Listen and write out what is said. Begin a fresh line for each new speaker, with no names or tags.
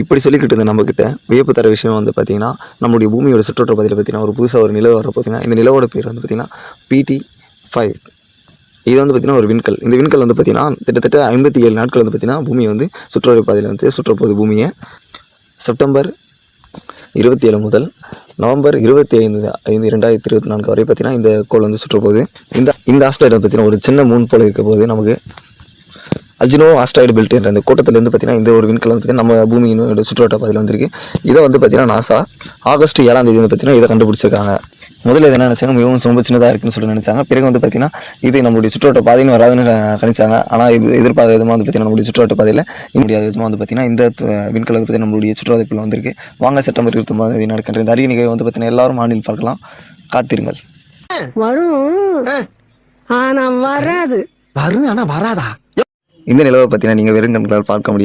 இப்படி சொல்லிக்கிட்டு இருந்த நம்மக்கிட்ட வியப்பு தர விஷயம் வந்து பார்த்திங்கன்னா நம்மளுடைய பூமியோட சுற்றுவட்ட பாதையில் பார்த்திங்கன்னா ஒரு புதுசாக ஒரு நிலவு வர பார்த்திங்கன்னா இந்த நிலவோட பேர் வந்து பார்த்திங்கன்னா PT5. இது வந்து பார்த்திங்கன்னா ஒரு விண்கல். இந்த விண்கல் வந்து பார்த்திங்கன்னா கிட்டத்தட்ட 57 நாட்கள் வந்து பார்த்திங்கன்னா பூமியை வந்து சுற்றுவட்ட பாதையில் வந்து சுற்றப்போகுது. பூமியை செப்டம்பர் 27 முதல் நவம்பர் 25 2024 வரை பார்த்திங்கன்னா இந்த கோள் வந்து சுற்றப்போகுது. இந்த ஆஸ்ட்ராய்டு வந்து பார்த்திங்கன்னா ஒரு சின்ன மூன் போல் இருக்க போது நமக்கு அல்ஜினோ ஆஸ்ட்ராய்டு பெல்ட் என்ற அந்த கூட்டத்திலேருந்து பார்த்திங்கன்னா இந்த ஒரு விண்கல் வந்து பார்த்திங்கன்னா நம்ம பூமியின் சுற்றுவட்ட பாதையில் வந்திருக்கு. இதை வந்து பார்த்திங்கன்னா நாசா ஆகஸ்ட் 7 வந்து பார்த்திங்கன்னா இதை கண்டுபிடிச்சிருக்காங்க. முதல்ல இதை என்ன நினச்சாங்க, மிகவும் ரொம்ப சின்னதாக இருக்குன்னு சொல்லி நினச்சாங்க. பிறகு வந்து பார்த்திங்கன்னா இது நம்மளுடைய சுற்றுவட்ட பாதைன்னு வராதுன்னு கணிச்சாங்க. ஆனால் எதிர்பார்த்த விதமாக வந்து பார்த்திங்கன்னா நம்மளுடைய சுற்றுவட்ட பாதையில் முடியாத விதமாக வந்து பார்த்திங்கன்னா இந்த விண்கல் வந்து பார்த்திங்கன்னா நம்மளுடைய சுற்றுவட்டத்தில் வந்திருக்கு. வாங்க செப்டம்பர் 29 நடக்கின்ற இந்த அரிய நிகழ்வு வந்து பார்த்திங்கன்னா எல்லாரும் ஆணில் பார்க்கலாம். காத்திருங்கள்.
வரும் ஆனா வராது.
வரும் ஆனா வராதா?
இந்த நிலவை பார்த்தீங்கன்னா நீங்கள் வெறும் கண்களால் பார்க்க முடியாது.